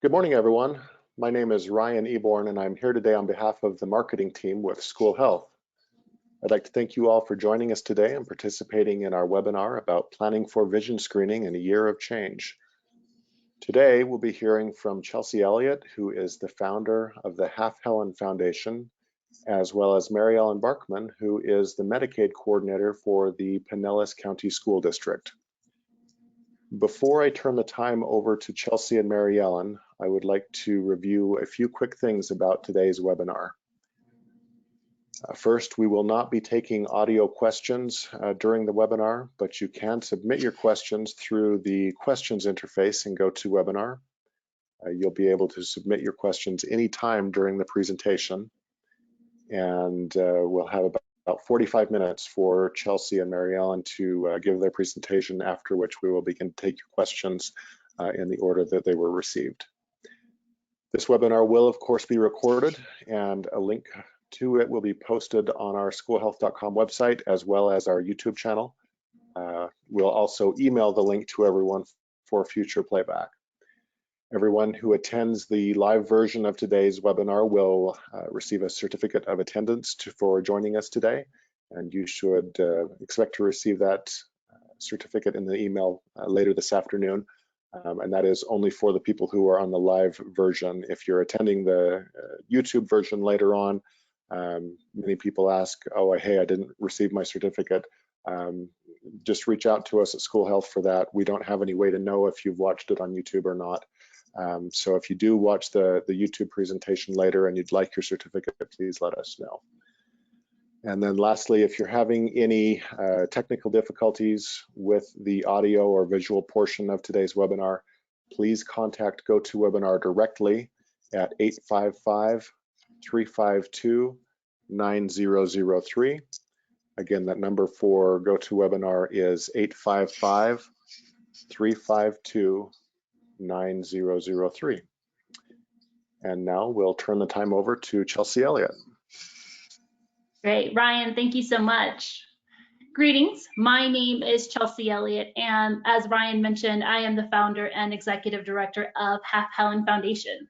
Good morning, everyone. My name is Ryan Eborn, and I'm here today on behalf of the marketing team with School Health. I'd like to thank you all for joining us today and participating in our webinar about planning for vision screening in a year of change. Today, we'll be hearing from Chelsea Elliott, who is the founder of the Half Helen Foundation, as well as Mary Ellen Barkman, who is the Medicaid coordinator for the Pinellas County School District. Before I turn the time over to Chelsea and Mary Ellen, I would like to review a few quick things about today's webinar. First, we will not be taking audio questions during the webinar, but you can submit your questions through the questions interface in GoToWebinar. You'll be able to submit your questions anytime during the presentation, and we'll have about 45 minutes for Chelsea and Mary Ellen to give their presentation, after which we will begin to take your questions in the order that they were received. This webinar will, of course, be recorded, and a link to it will be posted on our schoolhealth.com website as well as our YouTube channel. We'll also email the link to everyone for future playback. Everyone who attends the live version of today's webinar will receive a certificate of attendance for joining us today, and you should expect to receive that certificate in the email later this afternoon, and that is only for the people who are on the live version. If you're attending the YouTube version later on, many people ask, oh, hey, I didn't receive my certificate. Just reach out to us at School Health for that. We don't have any way to know if you've watched it on YouTube or not. So if you do watch the YouTube presentation later and you'd like your certificate, please let us know. And then lastly, if you're having any technical difficulties with the audio or visual portion of today's webinar, please contact GoToWebinar directly at 855-352-9003. Again, that number for GoToWebinar is 855-352-9003. And now we'll turn the time over to Chelsea Elliott. Great, Ryan, thank you so much. Greetings, my name is Chelsea Elliott, and as Ryan mentioned, I am the founder and executive director of Half Helen Foundation.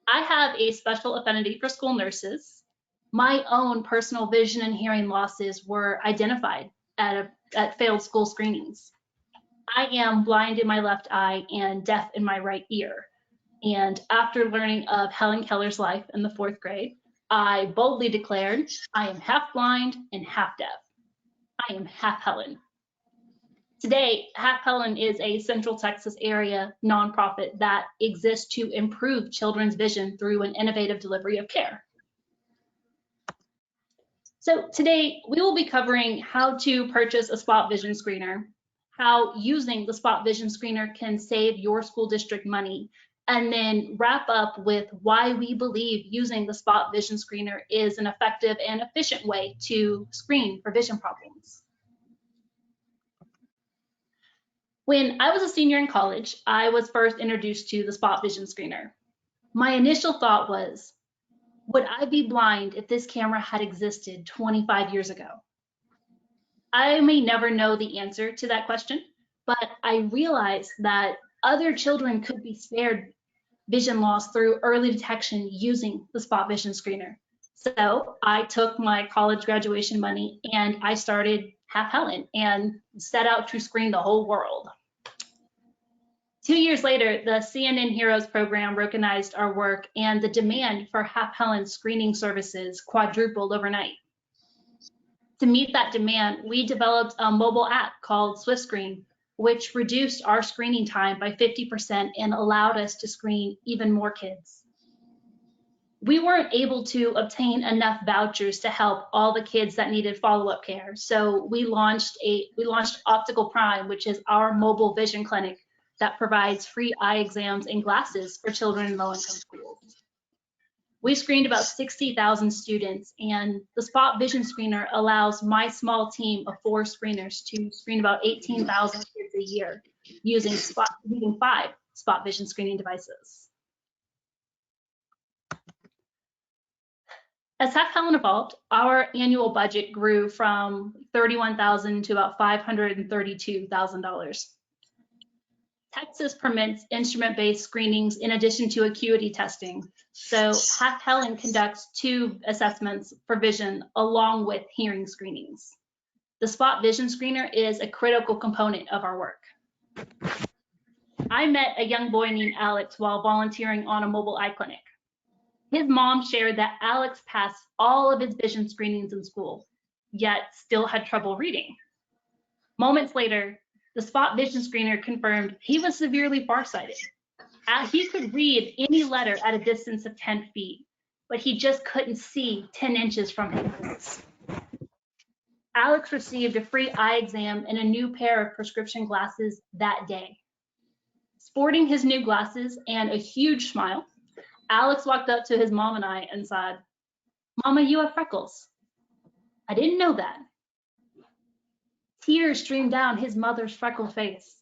I have a special affinity for school nurses. My own personal vision and hearing losses were identified at failed school screenings. I am blind in my left eye and deaf in my right ear. And after learning of Helen Keller's life in the 4th grade, I boldly declared, I am half blind and half deaf. I am Half Helen. Today, Half Helen is a Central Texas area nonprofit that exists to improve children's vision through an innovative delivery of care. So today, we will be covering how to purchase a spot vision screener, how using the spot vision screener can save your school district money, and then wrap up with why we believe using the spot vision screener is an effective and efficient way to screen for vision problems. When I was a senior in college, I was first introduced to the spot vision screener. My initial thought was, would I be blind if this camera had existed 25 years ago? I may never know the answer to that question, but I realized that other children could be spared vision loss through early detection using the spot vision screener. So I took my college graduation money and I started Half Helen and set out to screen the whole world. 2 years later, the CNN Heroes program recognized our work, and the demand for Half Helen screening services quadrupled overnight. To meet that demand, we developed a mobile app called SwiftScreen, which reduced our screening time by 50% and allowed us to screen even more kids. We weren't able to obtain enough vouchers to help all the kids that needed follow-up care, so we launched Optical Prime, which is our mobile vision clinic that provides free eye exams and glasses for children in low-income schools. We screened about 60,000 students, and the spot vision screener allows my small team of 4 screeners to screen about 18,000 kids a year using 5 spot vision screening devices. As Half Helen evolved, our annual budget grew from $31,000 to about $532,000. Texas permits instrument-based screenings in addition to acuity testing. So Half Helen conducts 2 assessments for vision along with hearing screenings. The Spot Vision Screener is a critical component of our work. I met a young boy named Alex while volunteering on a mobile eye clinic. His mom shared that Alex passed all of his vision screenings in school, yet still had trouble reading. Moments later, the Spot Vision Screener confirmed he was severely farsighted. He could read any letter at a distance of 10 feet, but he just couldn't see 10 inches from his face. Alex received a free eye exam and a new pair of prescription glasses that day. Sporting his new glasses and a huge smile, Alex walked up to his mom and I and said, "Mama, you have freckles." I didn't know that. Tears streamed down his mother's freckled face.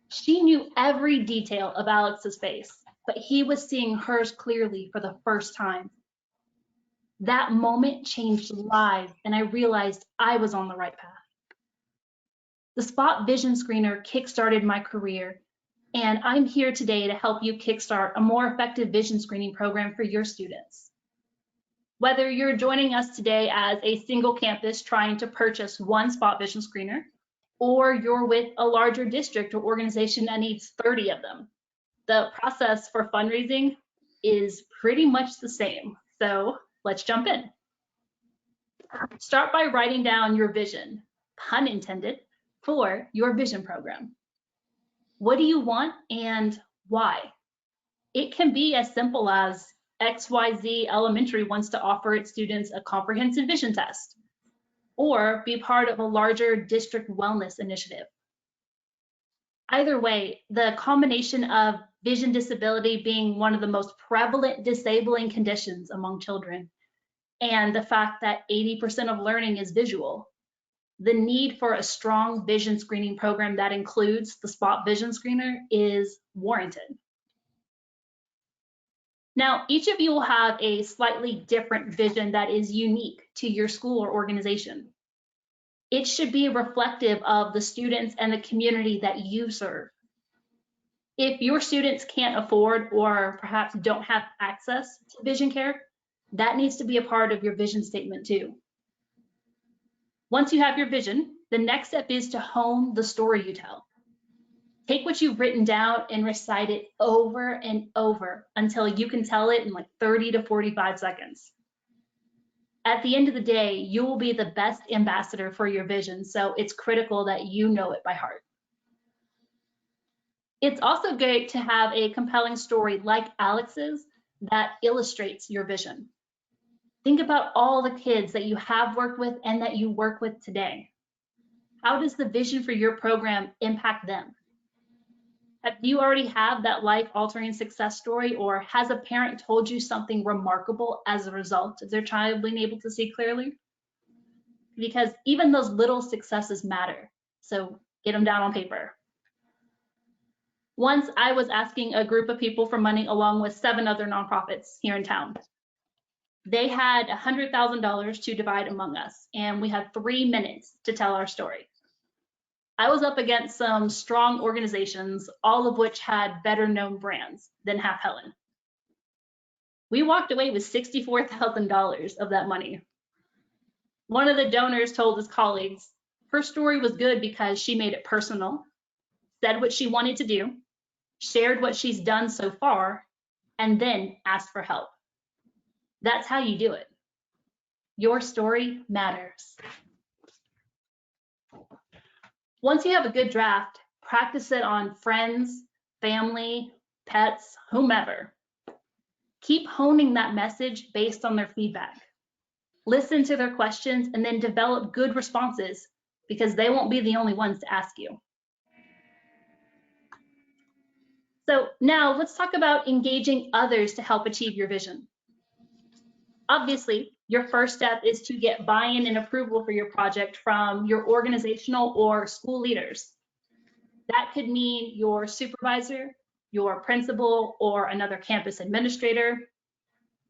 She knew every detail of Alex's face, but he was seeing hers clearly for the first time. That moment changed lives, and I realized I was on the right path. The Spot Vision Screener kickstarted my career, and I'm here today to help you kickstart a more effective vision screening program for your students. Whether you're joining us today as a single campus trying to purchase one Spot Vision Screener, or you're with a larger district or organization that needs 30 of them, the process for fundraising is pretty much the same. So let's jump in. Start by writing down your vision, pun intended, for your vision program. What do you want and why? It can be as simple as XYZ Elementary wants to offer its students a comprehensive vision test, or be part of a larger district wellness initiative. Either way, the combination of vision disability being one of the most prevalent disabling conditions among children, and the fact that 80% of learning is visual, the need for a strong vision screening program that includes the Spot Vision Screener is warranted. Now, each of you will have a slightly different vision that is unique to your school or organization. It should be reflective of the students and the community that you serve. If your students can't afford or perhaps don't have access to vision care, that needs to be a part of your vision statement too. Once you have your vision, the next step is to hone the story you tell. Take what you've written down and recite it over and over until you can tell it in like 30 to 45 seconds. At the end of the day, you will be the best ambassador for your vision, so it's critical that you know it by heart. It's also great to have a compelling story like Alex's that illustrates your vision. Think about all the kids that you have worked with and that you work with today. How does the vision for your program impact them? Do you already have that life-altering success story, or has a parent told you something remarkable as a result of their child being able to see clearly? Because even those little successes matter, so get them down on paper. Once I was asking a group of people for money along with 7 other nonprofits here in town. They had $100,000 to divide among us, and we had 3 minutes to tell our story. I was up against some strong organizations, all of which had better known brands than Half Helen. We walked away with $64,000 of that money. One of the donors told his colleagues, her story was good because she made it personal, said what she wanted to do, shared what she's done so far, and then asked for help. That's how you do it. Your story matters. Once you have a good draft, practice it on friends, family, pets, whomever. Keep honing that message based on their feedback. Listen to their questions and then develop good responses, because they won't be the only ones to ask you. So now let's talk about engaging others to help achieve your vision. Obviously, your first step is to get buy-in and approval for your project from your organizational or school leaders. That could mean your supervisor, your principal, or another campus administrator.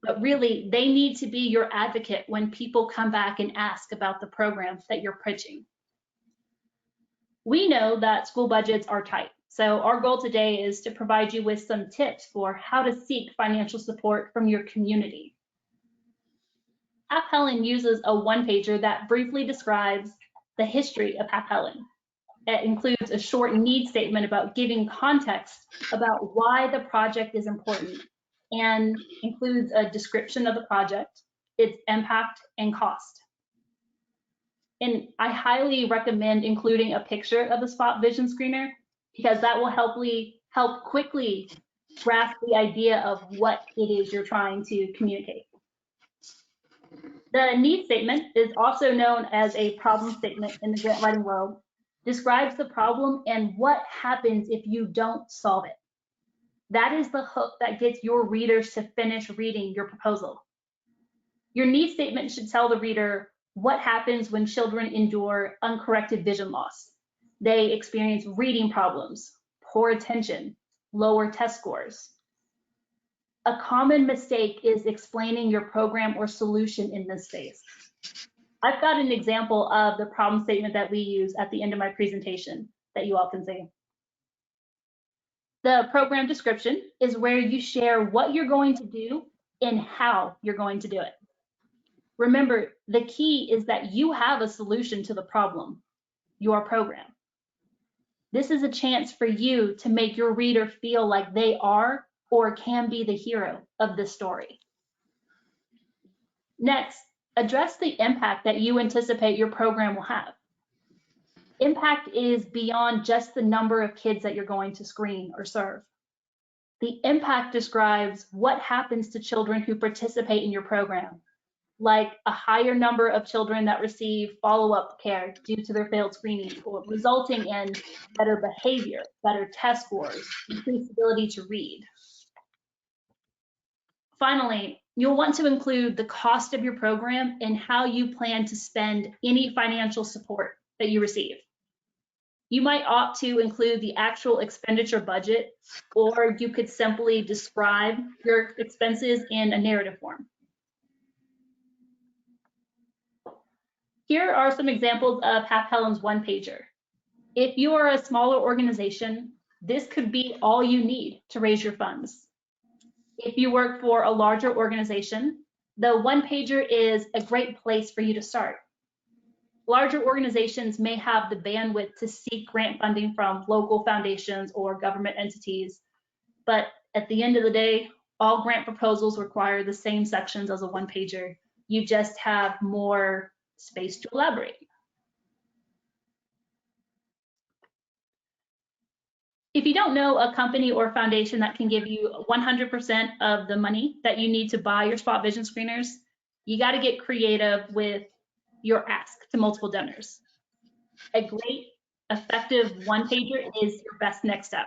But really, they need to be your advocate when people come back and ask about the programs that you're pitching. We know that school budgets are tight, So our goal today is to provide you with some tips for how to seek financial support from your community. Half Helen uses a one-pager that briefly describes the history of Half Helen. It includes a short need statement about giving context about why the project is important, and includes a description of the project, its impact, and cost. And I highly recommend including a picture of the spot vision screener, because that will help quickly grasp the idea of what it is you're trying to communicate. The need statement is also known as a problem statement in the grant writing world, describes the problem and what happens if you don't solve it. That is the hook that gets your readers to finish reading your proposal. Your need statement should tell the reader what happens when children endure uncorrected vision loss. They experience reading problems, poor attention, lower test scores. A common mistake is explaining your program or solution in this space. I've got an example of the problem statement that we use at the end of my presentation that you all can see. The program description is where you share what you're going to do and how you're going to do it. Remember, the key is that you have a solution to the problem, your program. This is a chance for you to make your reader feel like they are or can be the hero of this story. Next, address the impact that you anticipate your program will have. Impact is beyond just the number of kids that you're going to screen or serve. The impact describes what happens to children who participate in your program, like a higher number of children that receive follow-up care due to their failed screening, or resulting in better behavior, better test scores, increased ability to read. Finally, you'll want to include the cost of your program and how you plan to spend any financial support that you receive. You might opt to include the actual expenditure budget, or you could simply describe your expenses in a narrative form. Here are some examples of Half Helen's one-pager. If you are a smaller organization, this could be all you need to raise your funds. If you work for a larger organization, the one-pager is a great place for you to start. Larger organizations may have the bandwidth to seek grant funding from local foundations or government entities, but at the end of the day, all grant proposals require the same sections as a one-pager. You just have more space to elaborate. If you don't know a company or foundation that can give you 100% of the money that you need to buy your spot vision screeners, you got to get creative with your ask to multiple donors. A great, effective one-pager is your best next step.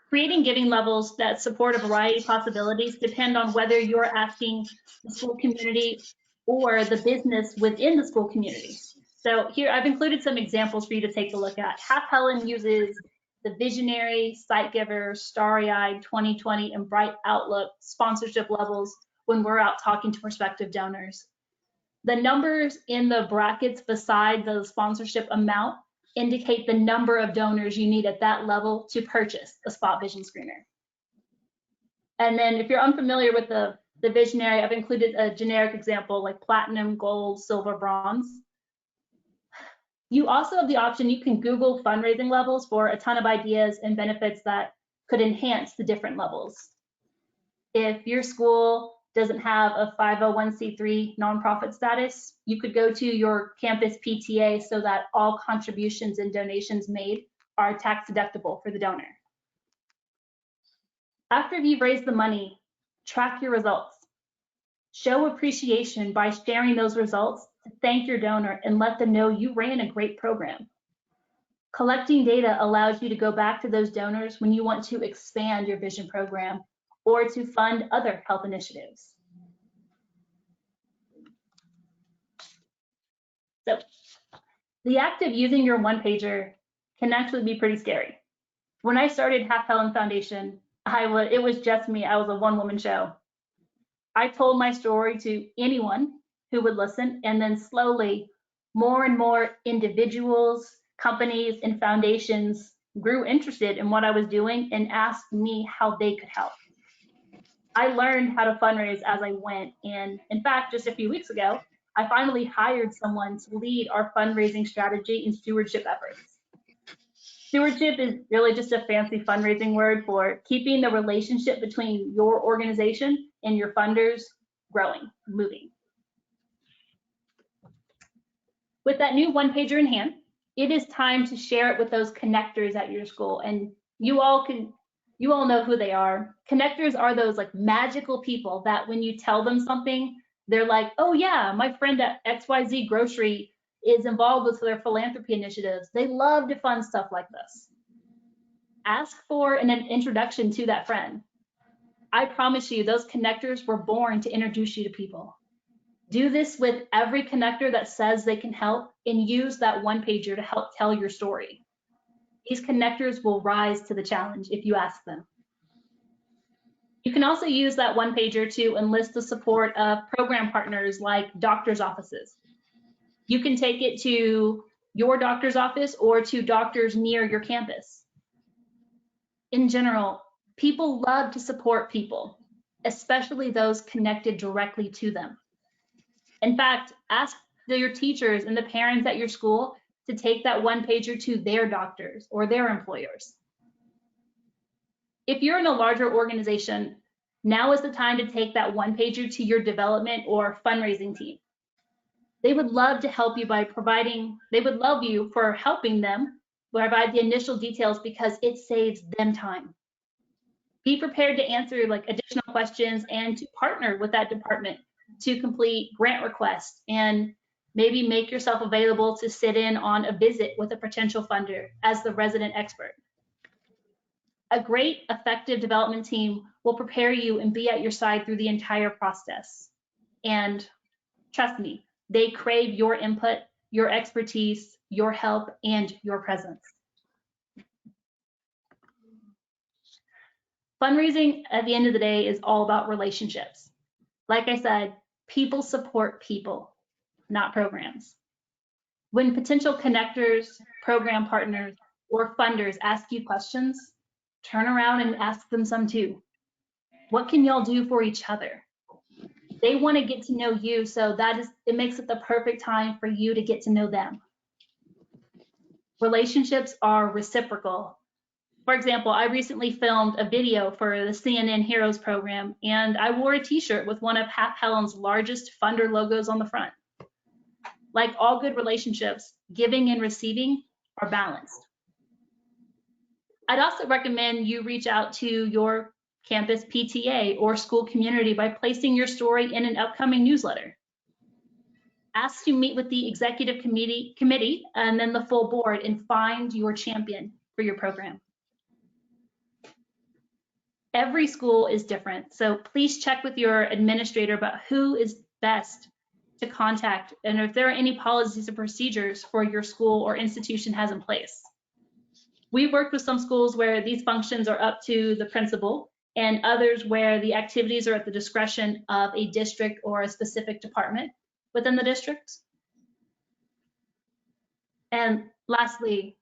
Creating giving levels that support a variety of possibilities depend on whether you're asking the school community or the business within the school community. So here I've included some examples for you to take a look at. Half Helen uses the Visionary, Sightgiver, Starry-Eyed, 2020, and Bright Outlook sponsorship levels when we're out talking to prospective donors. The numbers in the brackets beside the sponsorship amount indicate the number of donors you need at that level to purchase a spot vision screener. And then if you're unfamiliar with the Visionary, I've included a generic example like platinum, gold, silver, bronze. You also have the option, you can Google fundraising levels for a ton of ideas and benefits that could enhance the different levels. If your school doesn't have a 501c3 nonprofit status, you could go to your campus PTA so that all contributions and donations made are tax deductible for the donor. After you've raised the money, track your results. Show appreciation by sharing those results to thank your donor and let them know you ran a great program. Collecting data allows you to go back to those donors when you want to expand your vision program or to fund other health initiatives. So the act of using your one-pager can actually be pretty scary. When I started Half Helen Foundation, it was just me. I was a one-woman show. I told my story to anyone who would listen, and then slowly more and more individuals, companies, and foundations grew interested in what I was doing and asked me how they could help. I learned how to fundraise as I went, and in fact, just a few weeks ago, I finally hired someone to lead our fundraising strategy and stewardship efforts. Stewardship is really just a fancy fundraising word for keeping the relationship between your organization and your funders growing, moving. With that new one-pager in hand, it is time to share it with those connectors at your school, and you all know who they are. Connectors are those like magical people that when you tell them something, they're like, oh yeah, my friend at XYZ Grocery is involved with their philanthropy initiatives. They love to fund stuff like this. Ask for an introduction to that friend. I promise you, those connectors were born to introduce you to people. Do this with every connector that says they can help, and use that one-pager to help tell your story. These connectors will rise to the challenge if you ask them. You can also use that one-pager to enlist the support of program partners like doctors' offices. You can take it to your doctor's office or to doctors near your campus. In general, people love to support people, especially those connected directly to them. In fact, ask your teachers and the parents at your school to take that one-pager to their doctors or their employers. If you're in a larger organization, now is the time to take that one-pager to your development or fundraising team. They would love to help you they would love you for helping them provide the initial details because it saves them time. Be prepared to answer like additional questions and to partner with that department to complete grant requests, and maybe make yourself available to sit in on a visit with a potential funder as the resident expert. A great, effective development team will prepare you and be at your side through the entire process. And trust me, they crave your input, your expertise, your help, and your presence. Fundraising at the end of the day is all about relationships. Like I said, people support people, not programs. When potential connectors, program partners, or funders ask you questions, turn around and ask them some too. What can y'all do for each other? They want to get to know you, so it makes it the perfect time for you to get to know them. Relationships are reciprocal. For example, I recently filmed a video for the CNN Heroes program, and I wore a t-shirt with one of Half Helen's largest funder logos on the front. Like all good relationships, giving and receiving are balanced. I'd also recommend you reach out to your campus PTA or school community by placing your story in an upcoming newsletter. Ask to meet with the executive committee and then the full board and find your champion for your program. Every school is different, so please check with your administrator about who is best to contact and if there are any policies or procedures for your school or institution has in place. We've worked with some schools where these functions are up to the principal, and others where the activities are at the discretion of a district or a specific department within the district. And lastly,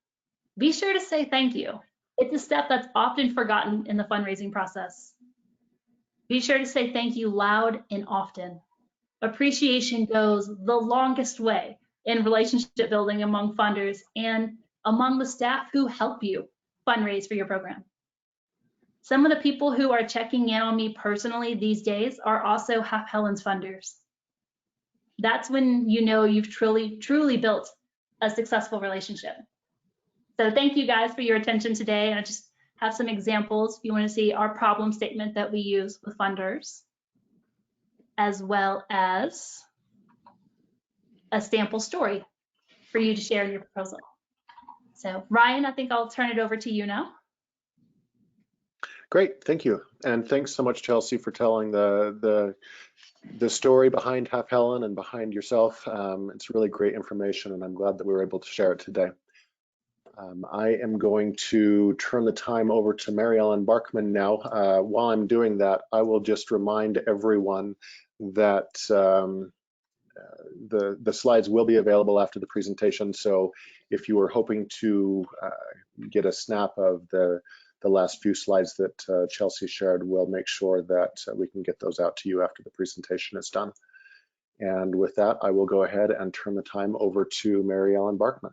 be sure to say thank you. It's a step that's often forgotten in the fundraising process. Be sure to say thank you loud and often. Appreciation goes the longest way in relationship building among funders and among the staff who help you fundraise for your program. Some of the people who are checking in on me personally these days are also Half Helen's funders. That's when you know you've truly built a successful relationship. So thank you guys for your attention today. I just have some examples if you want to see our problem statement that we use with funders, as well as a sample story for you to share in your proposal. So Ryan, I think I'll turn it over to you now. Great, thank you. And thanks so much, Chelsea, for telling the story behind Half Helen and behind yourself. It's really great information, and I'm glad that we were able to share it today. I am going to turn the time over to Mary Ellen Barkman now. While I'm doing that, I will just remind everyone that the slides will be available after the presentation. So if you were hoping to get a snap of the last few slides that Chelsea shared, we'll make sure that we can get those out to you after the presentation is done. And with that, I will go ahead and turn the time over to Mary Ellen Barkman.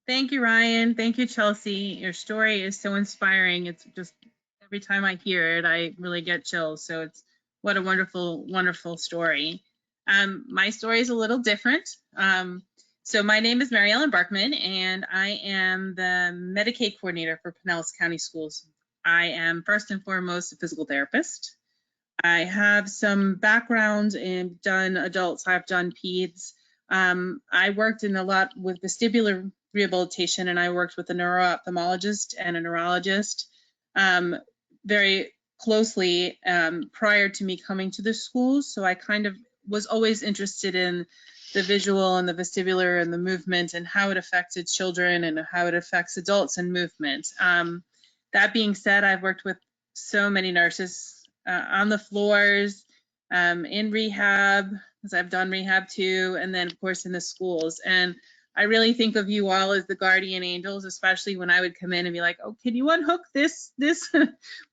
Thank you, Ryan. Thank you, Chelsea. Your story is so inspiring. It's just every time I hear it, I really get chills. So it's what a wonderful, wonderful story. My story is a little different. So my name is Mary Ellen Barkman, and I am the Medicaid coordinator for Pinellas County Schools. I am first and foremost a physical therapist. I have some background in done adults. I've done peds. I worked in a lot with vestibular rehabilitation, and I worked with a neuro-ophthalmologist and a neurologist very closely prior to me coming to the schools. So I kind of was always interested in the visual and the vestibular and the movement and how it affected children and how it affects adults and movement. That being said, I've worked with so many nurses on the floors, in rehab, because I've done rehab too, and then of course in the schools. And I really think of you all as the guardian angels, especially when I would come in and be like, oh, can you unhook this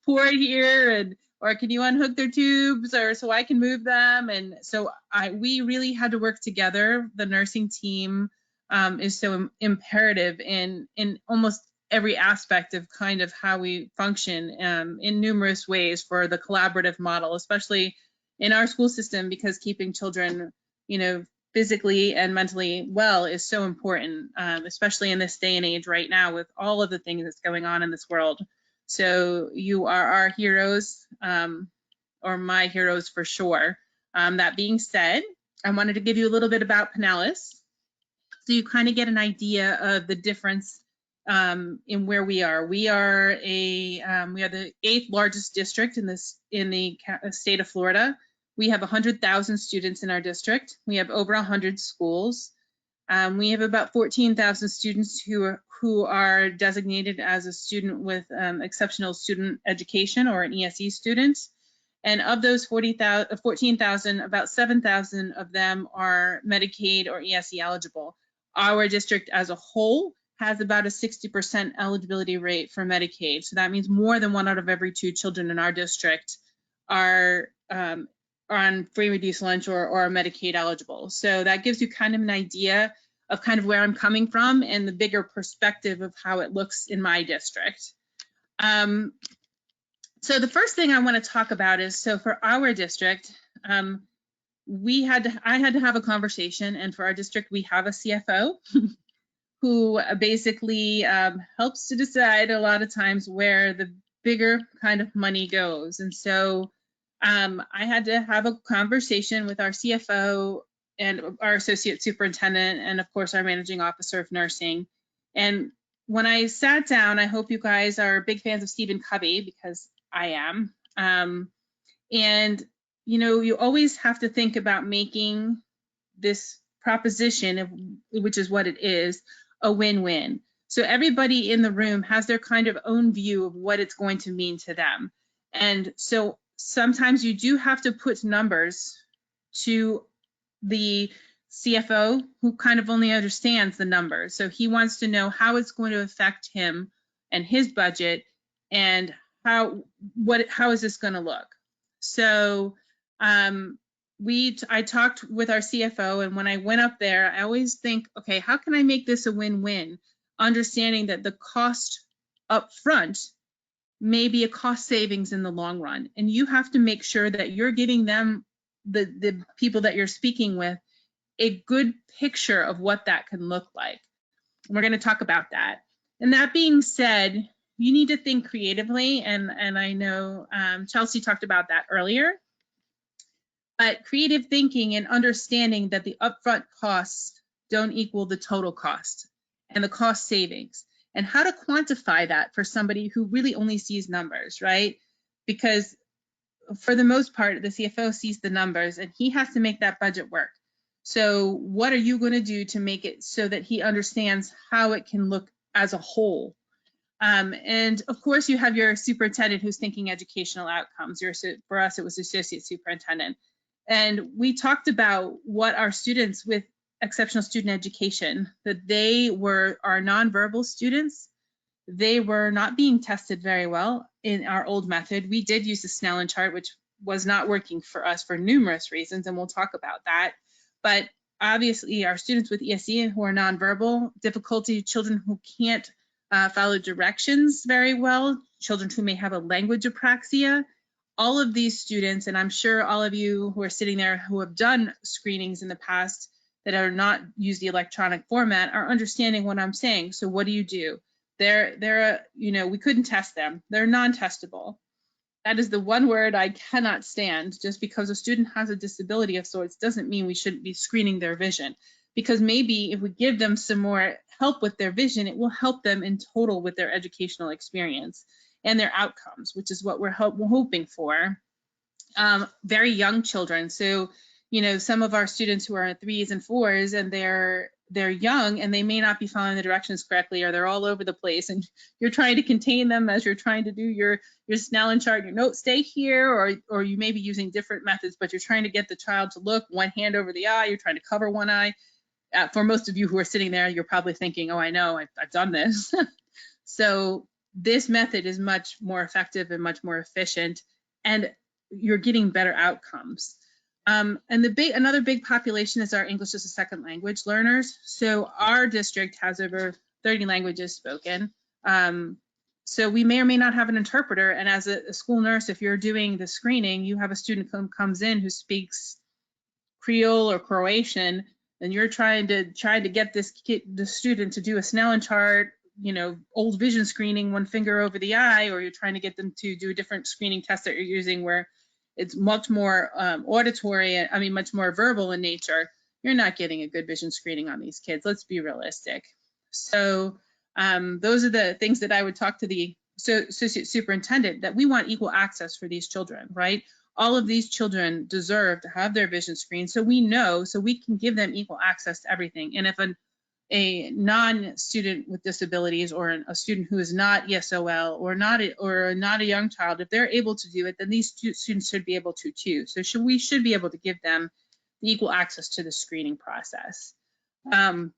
port here? Or can you unhook their tubes, or so I can move them? And so we really had to work together. The nursing team is so imperative in almost every aspect of kind of how we function in numerous ways for the collaborative model, especially in our school system, because keeping children, physically and mentally well is so important, especially in this day and age right now with all of the things that's going on in this world. So you are our heroes, or my heroes for sure. That being said, I wanted to give you a little bit about Pinellas, so you kind of get an idea of the difference in where we are. We are the 8th largest district in the state of Florida. We have 100,000 students in our district. We have over 100 schools. We have about 14,000 students who are designated as a student with exceptional student education, or an ESE student. And of those 14,000, about 7,000 of them are Medicaid or ESE eligible. Our district as a whole has about a 60% eligibility rate for Medicaid. So that means more than 1 out of every 2 children in our district are on free reduced lunch or are Medicaid eligible. So that gives you kind of an idea of kind of where I'm coming from and the bigger perspective of how it looks in my district. So the first thing I want to talk about is, so for our district, I had to have a conversation, and for our district, we have a CFO who basically helps to decide a lot of times where the bigger kind of money goes. And so I had to have a conversation with our CFO and our associate superintendent, and of course our managing officer of nursing. And when I sat down, I hope you guys are big fans of Stephen Covey, because I am. And you always have to think about making this proposition, which is what it is, a win-win. So everybody in the room has their kind of own view of what it's going to mean to them. And so sometimes you do have to put numbers to the CFO, who kind of only understands the numbers. So he wants to know how it's going to affect him and his budget, and how is this going to look. So I talked with our CFO, and when I went up there, I always think, okay, how can I make this a win-win? Understanding that the cost up front may be a cost savings in the long run, and you have to make sure that you're getting them, the people that you're speaking with, a good picture of what that can look like. And we're going to talk about that. And that being said, you need to think creatively, and I know Chelsea talked about that earlier. But creative thinking and understanding that the upfront costs don't equal the total cost and the cost savings, and how to quantify that for somebody who really only sees numbers, right? Because for the most part, the CFO sees the numbers and he has to make that budget work. So what are you going to do to make it so that he understands how it can look as a whole? And of course, you have your superintendent who's thinking educational outcomes. For us, it was associate superintendent. And we talked about what our students with exceptional student education, that they were our nonverbal students. They were not being tested very well in our old method. We did use the Snellen chart, which was not working for us for numerous reasons, and we'll talk about that. But obviously, our students with ESE who are nonverbal, difficulty, children who can't follow directions very well, children who may have a language apraxia, all of these students, and I'm sure all of you who are sitting there who have done screenings in the past that are not use the electronic format are understanding what I'm saying. So what do? They're we couldn't test them. They're non-testable. That is the one word I cannot stand. Just because a student has a disability of sorts doesn't mean we shouldn't be screening their vision. Because maybe if we give them some more help with their vision, it will help them in total with their educational experience and their outcomes, which is what we're hoping for. Very young children. So, some of our students who are at 3s and 4s and they're young and they may not be following the directions correctly, or they're all over the place, and you're trying to contain them as you're trying to do your Snellen chart, your note, stay here, or you may be using different methods, but you're trying to get the child to look one hand over the eye, you're trying to cover one eye. For most of you who are sitting there, you're probably thinking, oh, I know, I've done this. So this method is much more effective and much more efficient, and you're getting better outcomes. And another big population is our English as a second language learners. So our district has over 30 languages spoken. So we may or may not have an interpreter. And as a school nurse, if you're doing the screening, you have a student who comes in who speaks Creole or Croatian, and you're trying to get the student to do a Snellen chart, old vision screening, one finger over the eye, or you're trying to get them to do a different screening test that you're using where it's much more auditory, much more verbal in nature, you're not getting a good vision screening on these kids. Let's be realistic. So those are the things that I would talk to the associate superintendent, that we want equal access for these children, right? All of these children deserve to have their vision screened, so we can give them equal access to everything. And if a non-student with disabilities or a student who is not ESOL or not a young child, if they're able to do it, then these students should be able to too. So we should be able to give them the equal access to the screening process. And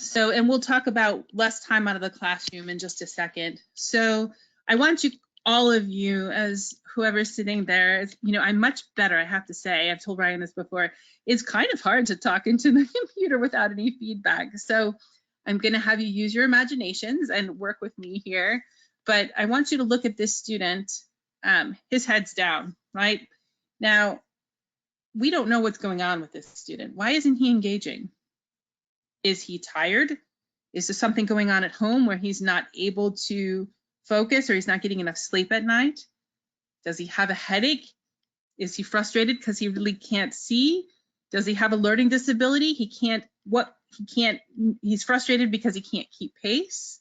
we'll talk about less time out of the classroom in just a second. So I want all of you, as whoever's sitting there, I'm much better, I have to say. I've told Ryan this before. It's kind of hard to talk into the computer without any feedback. So I'm going to have you use your imaginations and work with me here. But I want you to look at this student. His head's down, right? Now, we don't know what's going on with this student. Why isn't he engaging? Is he tired? Is there something going on at home where he's not able to focus, or he's not getting enough sleep at night? Does he have a headache? Is he frustrated because he really can't see? Does he have a learning disability? He's frustrated because he can't keep pace.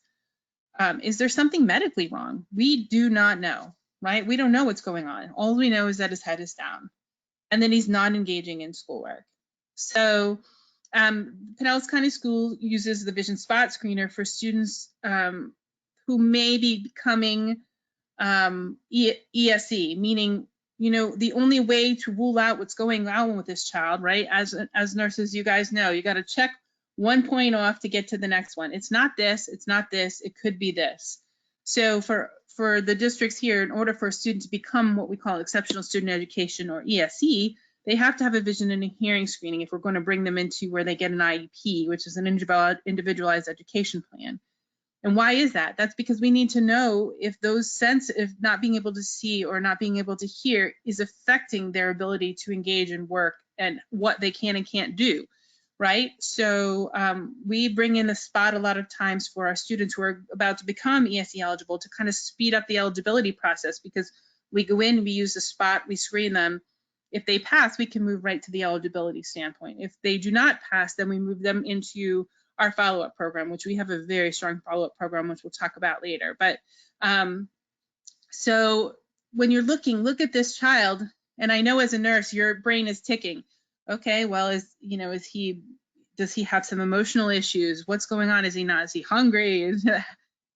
Is there something medically wrong? We do not know, right? We don't know what's going on. All we know is that his head is down and then he's not engaging in schoolwork. So Pinellas County School uses the Vision Spot Screener for students who may be becoming ESE, meaning, the only way to rule out what's going on with this child, right? As nurses, you guys know, you got to check one point off to get to the next one. It's not this, it's not this, it could be this. So for the districts here, in order for a student to become what we call exceptional student education, or ESE, they have to have a vision and a hearing screening if we're going to bring them into where they get an IEP, which is an individualized education plan. And why is that? That's because we need to know if if not being able to see or not being able to hear is affecting their ability to engage in work and what they can and can't do, right? So we bring in the spot a lot of times for our students who are about to become ESE eligible to kind of speed up the eligibility process, because we go in, we use the spot, we screen them. If they pass, we can move right to the eligibility standpoint. If they do not pass, then we move them into our follow-up program, which we have a very strong follow-up program, which we'll talk about later. But so when you're look at this child, and I know as a nurse, your brain is ticking. Okay, well, does he have some emotional issues? What's going on? Is he hungry? Is he a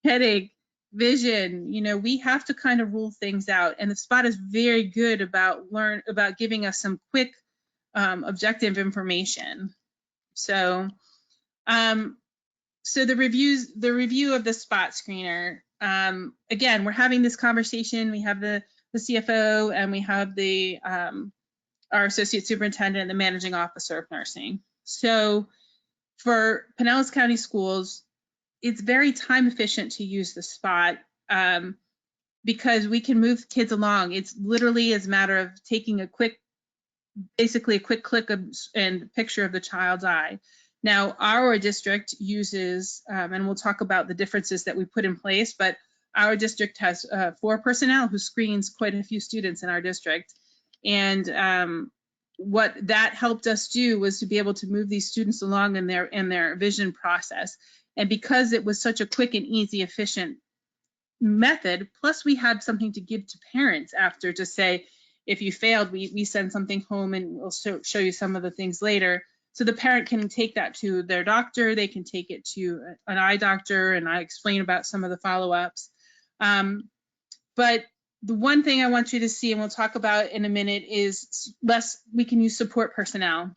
headache? vision, we have to kind of rule things out. And the spot is very good about giving us some quick objective information. So the review of the spot screener, again, we're having this conversation. We have the CFO and we have our associate superintendent and the managing officer of nursing. So for Pinellas County Schools, it's very time efficient to use the spot because we can move kids along. It's literally as a matter of taking basically a quick click and picture of the child's eye. Now, our district uses, and we'll talk about the differences that we put in place, but our district has 4 personnel who screens quite a few students in our district. And what that helped us do was to be able to move these students along in their vision process. And because it was such a quick and easy, efficient method, plus we had something to give to parents after to say, if you failed, we send something home and we'll show you some of the things later. So the parent can take that to their doctor, they can take it to an eye doctor, and I explain about some of the follow-ups. But the one thing I want you to see, and we'll talk about in a minute, is we can use support personnel.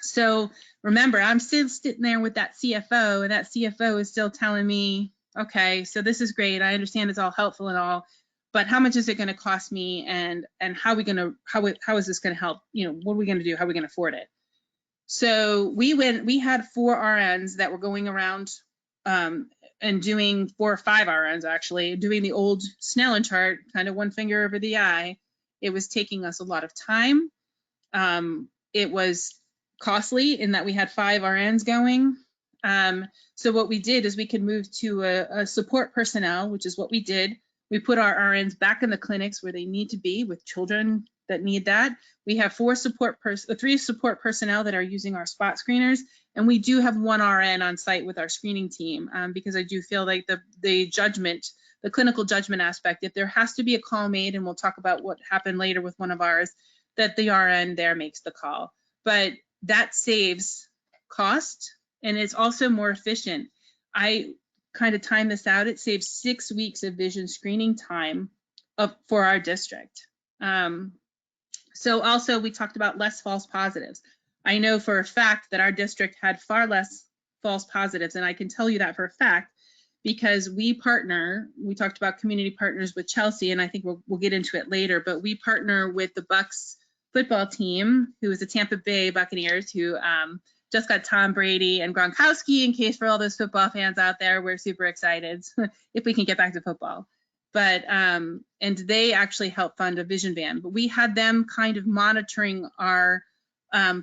So remember, I'm still sitting there with that CFO, and that CFO is still telling me, okay, so this is great. I understand it's all helpful and all, but how much is it going to cost me, and how is this going to help? What are we going to do? How are we going to afford it? So we had 4 RNs that were going around and doing 4 or 5 RNs actually, doing the old Snellen chart, kind of one finger over the eye. It was taking us a lot of time. It was costly in that we had 5 RNs going. So what we did is we could move to a support personnel, which is what we did. We put our RNs back in the clinics where they need to be with children that need that. We have 3 support personnel that are using our spot screeners, and we do have 1 RN on site with our screening team because I do feel like the clinical judgment aspect, if there has to be a call made, and we'll talk about what happened later with one of ours, that the RN there makes the call. But that saves cost, and it's also more efficient. I kind of time this out. It saves 6 weeks of vision screening time for our district. So also we talked about less false positives. I know for a fact that our district had far less false positives, and I can tell you that for a fact because we talked about community partners with Chelsea, and I think we'll get into it later, but we partner with the Bucks football team, who is the Tampa Bay Buccaneers, who just got Tom Brady and Gronkowski. In case for all those football fans out there, we're super excited if we can get back to football. But and they actually help fund a vision van, but we had them kind of monitoring our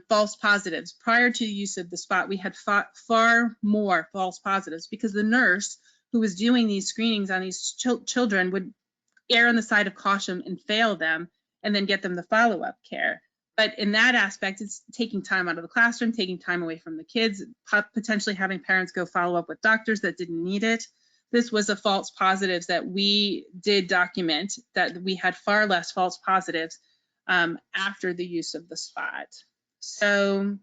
false positives. Prior to the use of the spot, we had far more false positives because the nurse who was doing these screenings on these children would err on the side of caution and fail them and then get them the follow-up care. But in that aspect, it's taking time out of the classroom, taking time away from the kids, potentially having parents go follow up with doctors that didn't need it. This was a false positives that we did document, that we had far less false positives after the use of the spot. So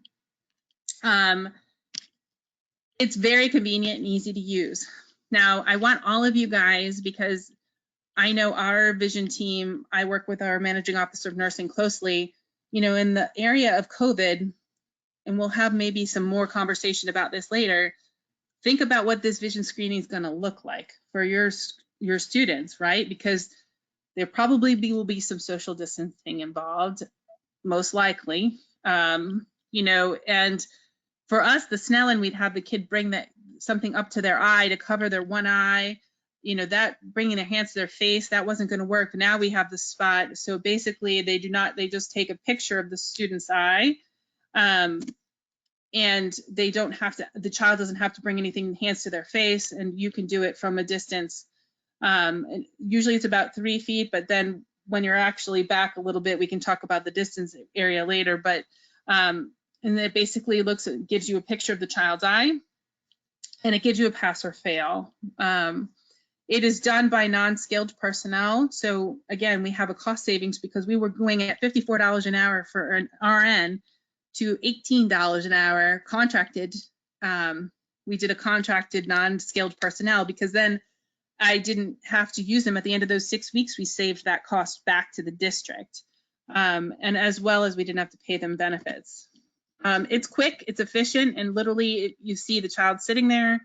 it's very convenient and easy to use. Now, I want all of you guys, because I know our vision team, I work with our managing officer of nursing closely, in the area of COVID, and we'll have maybe some more conversation about this later. Think about what this vision screening is going to look like for your students, right? Because there probably will be some social distancing involved, most likely, and for us, the Snellen, we'd have the kid bring something up to their eye to cover their one eye, that bringing their hands to their face, that wasn't going to work. Now we have the spot. So basically they just take a picture of the student's eye. And the child doesn't have to bring anything hands to their face, and you can do it from a distance. And usually it's about 3 feet, but then when you're actually back a little bit, we can talk about the distance area later. But and it basically gives you a picture of the child's eye, and it gives you a pass or fail. It is done by non-skilled personnel. So again, we have a cost savings because we were going at $54 an hour for an RN to $18 an hour contracted. We did a contracted non-skilled personnel because then I didn't have to use them. At the end of those 6 weeks, we saved that cost back to the district. And as well as we didn't have to pay them benefits. It's quick, it's efficient, and literally you see the child sitting there.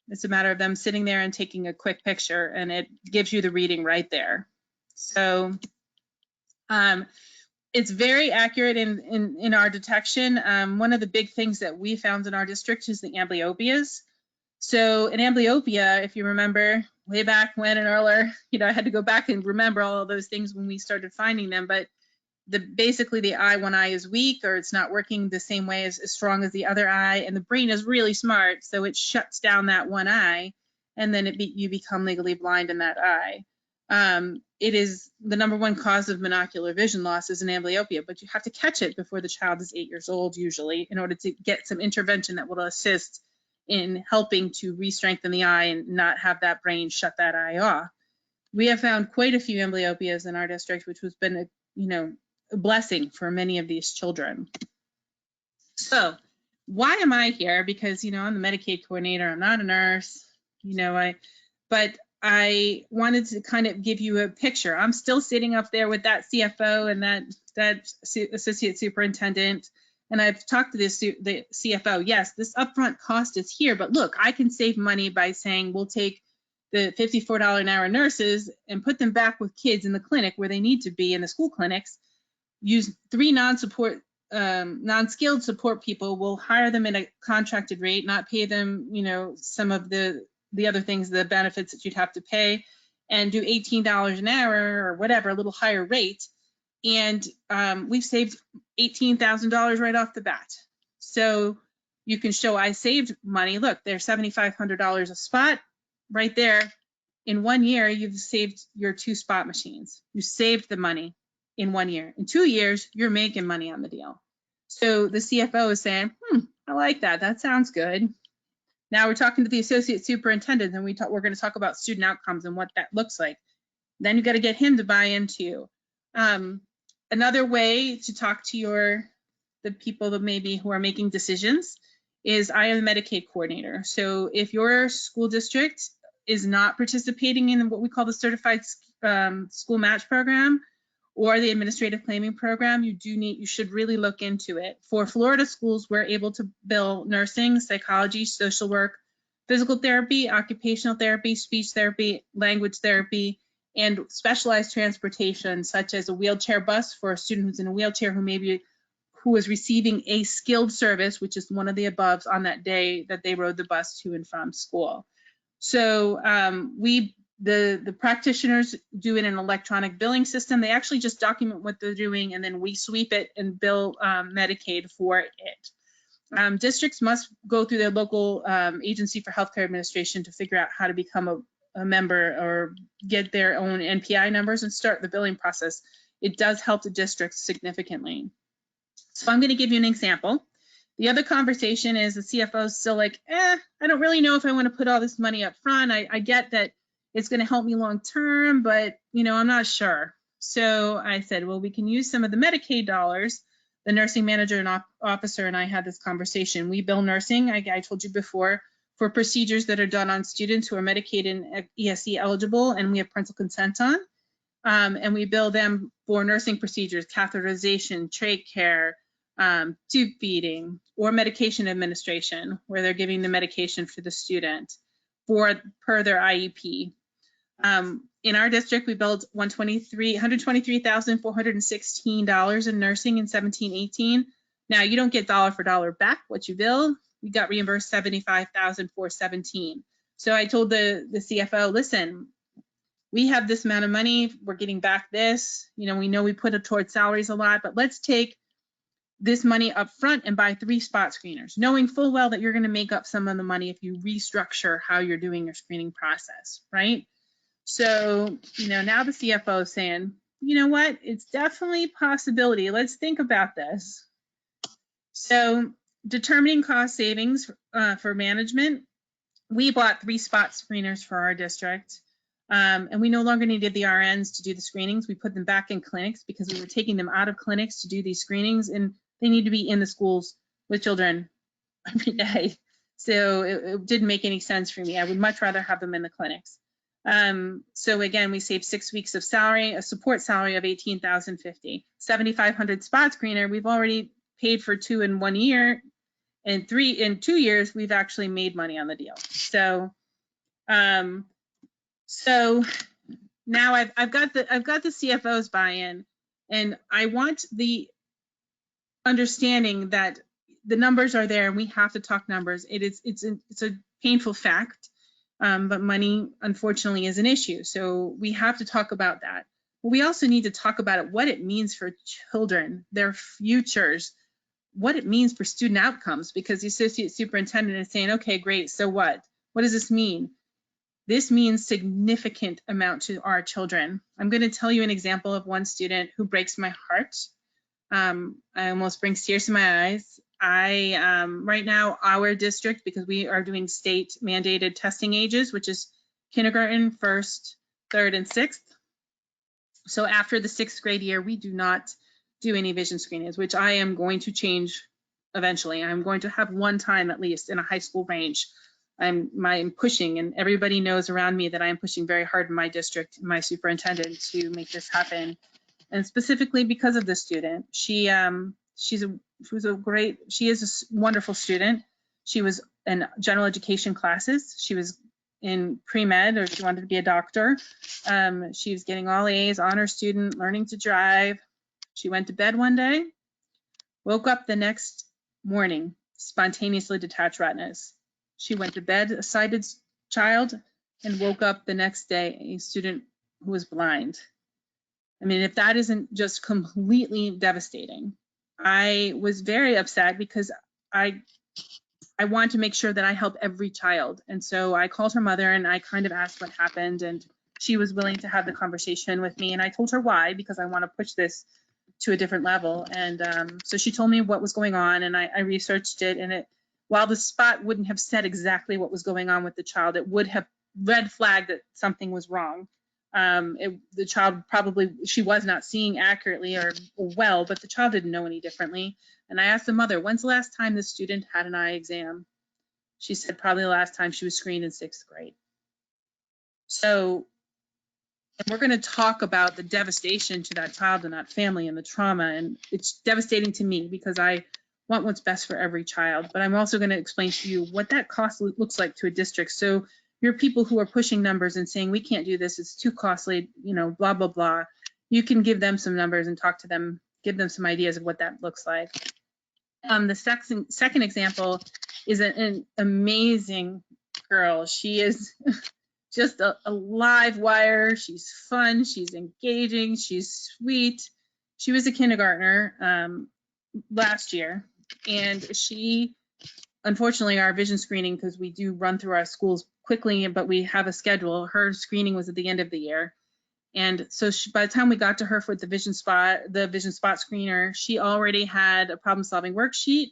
It's a matter of them sitting there and taking a quick picture, and it gives you the reading right there. So it's very accurate in our detection. One of the big things that we found in our district is the amblyopias. So an amblyopia, if you remember way back when and earlier, I had to go back and remember all of those things when we started finding them, but basically the eye, one eye is weak, or it's not working the same way as strong as the other eye, and the brain is really smart, so it shuts down that one eye, and then you become legally blind in that eye. It is the #1 cause of monocular vision loss is an amblyopia, but you have to catch it before the child is 8 years old usually in order to get some intervention that will assist in helping to re-strengthen the eye and not have that brain shut that eye off. We have found quite a few amblyopias in our district, which has been a blessing for many of these children. So why am I here? Because, I'm the Medicaid coordinator. I'm not a nurse, but I wanted to kind of give you a picture. I'm still sitting up there with that CFO and that associate superintendent. And I've talked to the CFO. Yes, this upfront cost is here, but look, I can save money by saying we'll take the $54 an hour nurses and put them back with kids in the clinic where they need to be in the school clinics. Use 3 non-skilled support people. We'll hire them at a contracted rate, not pay them, some of the other things, the benefits that you'd have to pay, and do $18 an hour or whatever, a little higher rate. And we've saved $18,000 right off the bat. So you can show I saved money. Look, there's $7,500 a spot right there. In 1 year, you've saved your 2 spot machines. You saved the money in 1 year. In 2 years, you're making money on the deal. So the CFO is saying, I like that. That sounds good. Now we're talking to the associate superintendent, and we're going to talk about student outcomes and what that looks like. Then you got to get him to buy into. Another way to talk to the people that maybe who are making decisions is I am a Medicaid coordinator. So if your school district is not participating in what we call the certified school match program or the administrative claiming program, you should really look into it. For Florida schools, we're able to bill nursing, psychology, social work, physical therapy, occupational therapy, speech therapy, language therapy, and specialized transportation, such as a wheelchair bus for a student who's in a wheelchair who is receiving a skilled service, which is one of the aboves on that day that they rode the bus to and from school. So the practitioners do it in an electronic billing system. They actually just document what they're doing, and then we sweep it and bill Medicaid for it. Districts must go through their local agency for healthcare administration to figure out how to become a member or get their own NPI numbers and start the billing process. It does help the districts significantly. So I'm going to give you an example. The other conversation is the CFO is still like, I don't really know if I want to put all this money up front. I get that it's going to help me long term, but I'm not sure. So I said, well, we can use some of the Medicaid dollars. The nursing manager and officer and I had this conversation. We bill nursing, I told you before, for procedures that are done on students who are Medicaid and ESC eligible and we have parental consent on. And we bill them for nursing procedures, catheterization, trach care, tube feeding, or medication administration, where they're giving the medication for the student per their IEP. In our district, we billed $123,416 in nursing in 17-18. Now, you don't get dollar for dollar back what you bill. We got reimbursed $75,417. So I told the CFO, listen, we have this amount of money. We're getting back this. We know we put it towards salaries a lot, but let's take this money up front and buy 3 spot screeners, knowing full well that you're going to make up some of the money if you restructure how you're doing your screening process, right? So, now the CFO is saying, you know what, it's definitely a possibility. Let's think about this. So determining cost savings for management, we bought 3 spot screeners for our district. And we no longer needed the RNs to do the screenings. We put them back in clinics because we were taking them out of clinics to do these screenings, and they need to be in the schools with children every day. So it didn't make any sense for me. I would much rather have them in the clinics. So again, we saved 6 weeks of salary, a support salary of $18,050, 7,500 spot screener. We've already paid for 2 in 1 year, and 3 in 2 years. We've actually made money on the deal. So, so now I've got the CFO's buy-in, and I want the understanding that the numbers are there and we have to talk numbers. It's a painful fact, but money unfortunately is an issue. So we have to talk about that. We also need to talk about it, what it means for children, their futures, what it means for student outcomes, because the associate superintendent is saying, okay, great, so what? What does this mean? This means significant amount to our children. I'm going to tell you an example of one student who breaks my heart. I almost brings tears to my eyes. Right now, our district, because we are doing state mandated testing ages, which is kindergarten, 1st, 3rd, and 6th. So after the 6th grade year, we do not do any vision screenings, which I am going to change eventually. I'm going to have one time at least in a high school range. I'm pushing, and everybody knows around me that I am pushing very hard in my district, my superintendent, to make this happen. And specifically because of this student, she is a wonderful student. She was in general education classes. She was in pre-med, or she wanted to be a doctor. She was getting all A's, honor student, learning to drive. She went to bed one day, woke up the next morning, spontaneously detached retinas. She went to bed a sighted child and woke up the next day a student who was blind. I mean, if that isn't just completely devastating. I was very upset because I want to make sure that I help every child. And so I called her mother and I kind of asked what happened, and she was willing to have the conversation with me. And I told her why, because I want to push this to a different level. And so she told me what was going on, and I researched it. And while the spot wouldn't have said exactly what was going on with the child, it would have red flagged that something was wrong. The child she was not seeing accurately or well, but the child didn't know any differently. And I asked the mother, when's the last time the student had an eye exam? She said probably the last time she was screened in 6th grade. So, and we're going to talk about the devastation to that child and that family and the trauma. And it's devastating to me because I want what's best for every child. But I'm also going to explain to you what that cost looks like to a district. So you're people who are pushing numbers and saying, we can't do this, it's too costly, blah, blah, blah. You can give them some numbers and talk to them, give them some ideas of what that looks like. The second example is an amazing girl. She is just a live wire. She's fun, she's engaging, she's sweet. She was a kindergartner last year, and she, unfortunately, our vision screening, because we do run through our schools quickly, but we have a schedule. Her screening was at the end of the year. And so by the time we got to her for the vision spot screener, she already had a problem solving worksheet,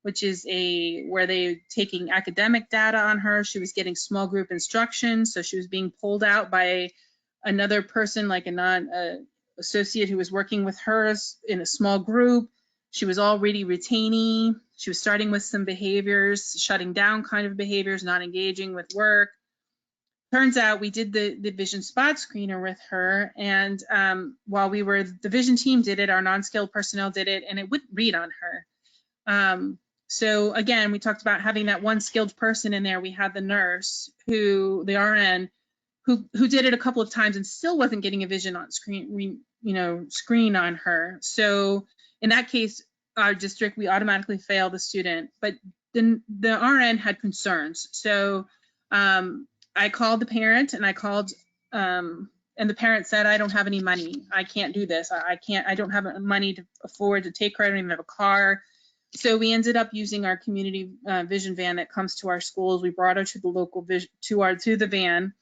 which is where they're taking academic data on her. She was getting small group instruction. So she was being pulled out by another person, like a associate who was working with her in a small group. She was already retaining. She was starting with some behaviors, shutting down kind of behaviors, not engaging with work. Turns out we did the vision spot screener with her, and while the vision team did it, our non-skilled personnel did it, and it wouldn't read on her. So again, we talked about having that one skilled person in there. We had the nurse, the RN, who did it a couple of times and still wasn't getting a vision on screen on her. So in that case, our district, we automatically fail the student, but the RN had concerns. So I called the parent, and and the parent said, I don't have any money. I can't do this. I don't have money to afford to take her. I don't even have a car. So we ended up using our community vision van that comes to our schools. We brought her to the local to the van,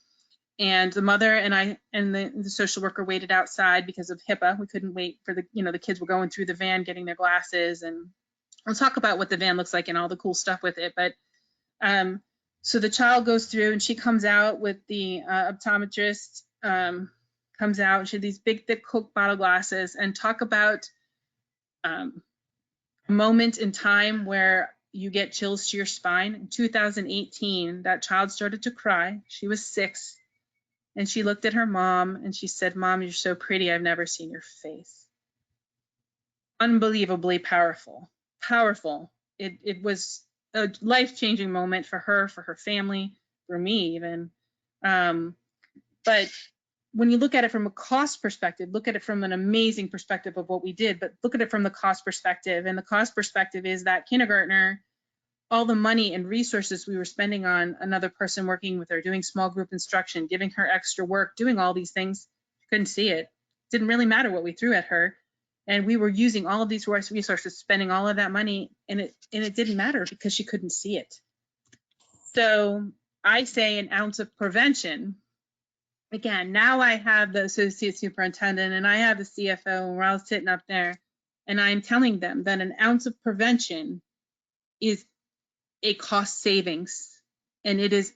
and the mother and I and the social worker waited outside because of HIPAA. We couldn't wait for the kids were going through the van, getting their glasses, and we'll talk about what the van looks like and all the cool stuff with it. But so the child goes through, and she comes out with the optometrist, comes out. She had these big, thick Coke bottle glasses, and talk about a moment in time where you get chills to your spine. In 2018, that child started to cry. She was 6, and she looked at her mom and she said, "Mom, you're so pretty. I've never seen your face." Unbelievably powerful, powerful. It was a life-changing moment for her family, for me even. But when you look at it from a cost perspective, look at it from an amazing perspective of what we did, but look at it from the cost perspective. And the cost perspective is that kindergartner, all the money and resources we were spending on another person working with her, doing small group instruction, giving her extra work, doing all these things, couldn't see it. Didn't really matter what we threw at her. And we were using all of these resources, spending all of that money, and it didn't matter because she couldn't see it. So I say an ounce of prevention. Again, now I have the associate superintendent and I have the CFO, and we're all sitting up there, and I'm telling them that an ounce of prevention is a cost savings, and it is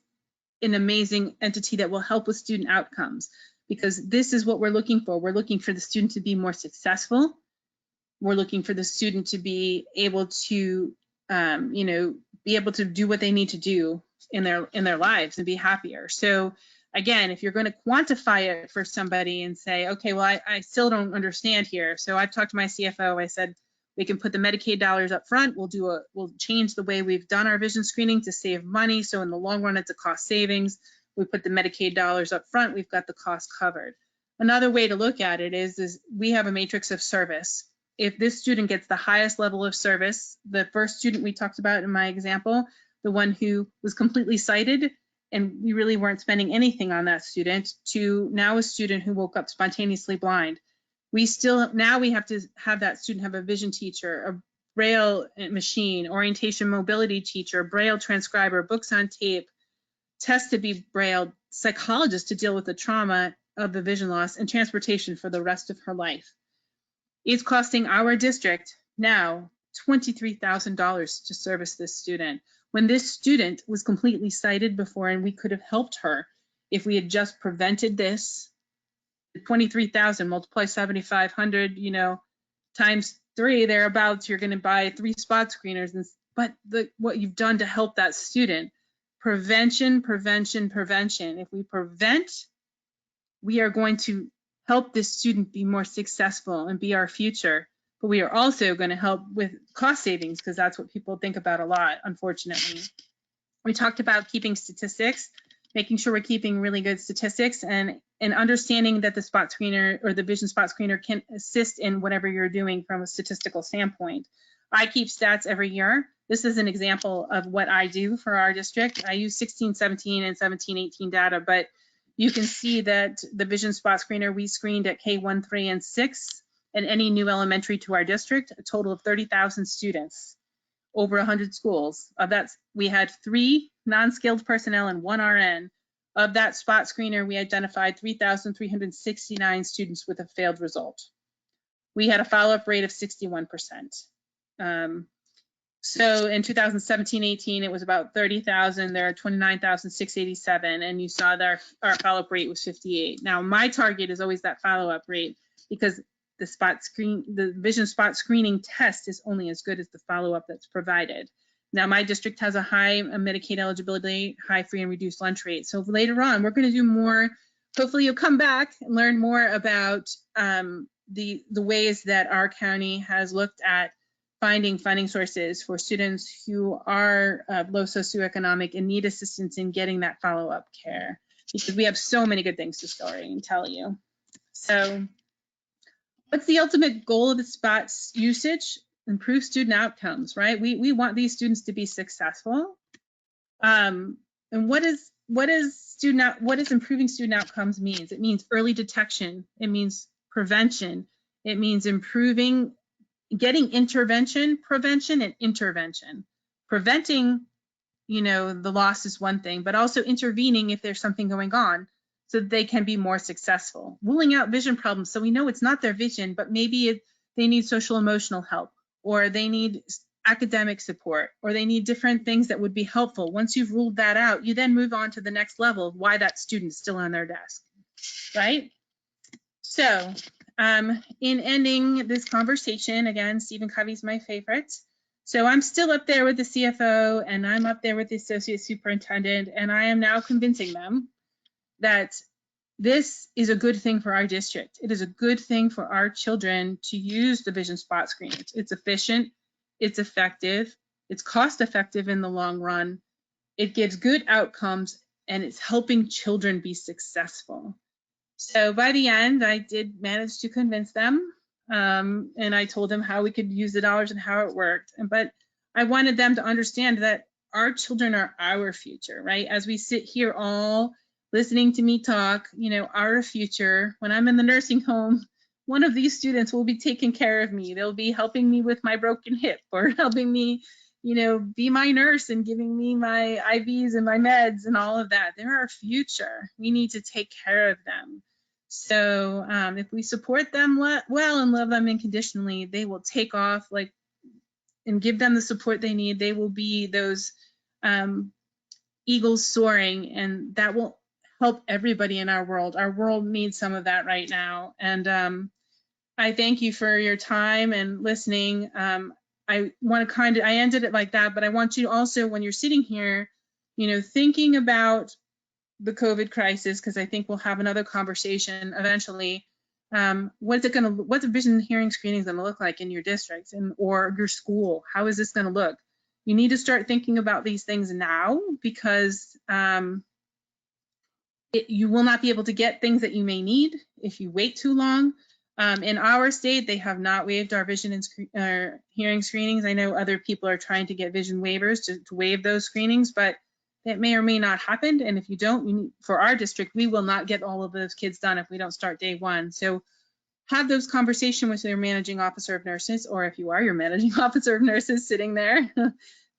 an amazing entity that will help with student outcomes, because this is what we're looking for. We're looking for the student to be more successful. We're looking for the student to be able to, be able to do what they need to do in their lives and be happier. So again, if you're going to quantify it for somebody and say, okay, well, I still don't understand here. So I've talked to my CFO. I said, we can put the Medicaid dollars up front. We'll change the way we've done our vision screening to save money. So in the long run, it's a cost savings. We put the Medicaid dollars up front. We've got the cost covered. Another way to look at it is we have a matrix of service. If this student gets the highest level of service, the first student we talked about in my example, the one who was completely sighted, and we really weren't spending anything on that student, to now a student who woke up spontaneously blind. Now we have to have that student have a vision teacher, a Braille machine, orientation mobility teacher, Braille transcriber, books on tape, test to be Braille, psychologist to deal with the trauma of the vision loss, and transportation for the rest of her life. It's costing our district now $23,000 to service this student, when this student was completely sighted before, and we could have helped her if we had just prevented this. 23,000 multiply 7,500, times 3 thereabouts, you're going to buy 3 spot screeners. But what you've done to help that student, prevention, prevention, prevention. If we prevent, we are going to help this student be more successful and be our future. But we are also going to help with cost savings, because that's what people think about a lot, unfortunately. We talked about keeping statistics, making sure we're keeping really good statistics, and understanding that the spot screener or the vision spot screener can assist in whatever you're doing from a statistical standpoint. I keep stats every year. This is an example of what I do for our district. I use 16-17 and 17-18 data, but you can see that the vision spot screener, we screened at K1, 3, and 6, and any new elementary to our district, a total of 30,000 students, over 100 schools. Of that, we had 3 non-skilled personnel and 1 RN. Of that spot screener, we identified 3,369 students with a failed result. We had a follow-up rate of 61%. So in 2017-18, it was about 30,000. There are 29,687, and you saw that our follow-up rate was 58. Now, my target is always that follow-up rate, because the vision spot screening test is only as good as the follow-up that's provided. Now, my district has a high Medicaid eligibility, high free and reduced lunch rate. So later on, we're going to do more. Hopefully, you'll come back and learn more about the ways that our county has looked at finding funding sources for students who are low socioeconomic and need assistance in getting that follow-up care, because we have so many good things to story and tell you. So what's the ultimate goal of the SPOTS usage? Improve student outcomes, right? We want these students to be successful. And what is improving student outcomes means? It means early detection. It means prevention. It means improving, getting intervention, prevention, and intervention. Preventing, the loss is one thing, but also intervening if there's something going on, so that they can be more successful. Ruling out vision problems, so we know it's not their vision, but maybe they need social emotional help, or they need academic support, or they need different things that would be helpful. Once you've ruled that out, you then move on to the next level of why that student's still on their desk, right? So in ending this conversation, again, Stephen Covey's my favorite. So I'm still up there with the CFO and I'm up there with the associate superintendent, and I am now convincing them that this is a good thing for our district. It is a good thing for our children to use the vision spot screen. It's efficient, it's effective, it's cost effective in the long run. It gives good outcomes, and it's helping children be successful. So by the end, I did manage to convince them, and I told them how we could use the dollars and how it worked. But I wanted them to understand that our children are our future, right? As we sit here all listening to me talk, you know, our future, when I'm in the nursing home, one of these students will be taking care of me. They'll be helping me with my broken hip, or helping me, you know, be my nurse and giving me my IVs and my meds and all of that. They're our future. We need to take care of them. So if we support them well and love them unconditionally, they will take off like and give them the support they need. They will be those eagles soaring, and that will help everybody in our world. Our world needs some of that right now. And I thank you for your time and listening. I want to I ended it like that, but I want you also, when you're sitting here, you know, thinking about the COVID crisis, because I think we'll have another conversation eventually. What's the vision hearing screenings going to look like in your districts and or your school? How is this going to look? You need to start thinking about these things now, because you will not be able to get things that you may need if you wait too long. In our state, they have not waived our vision and hearing screenings. I know other people are trying to get vision waivers to waive those screenings, but that may or may not happen. And if you don't, for our district, we will not get all of those kids done if we don't start day one. So have those conversations with your managing officer of nurses, or if you are your managing officer of nurses sitting there,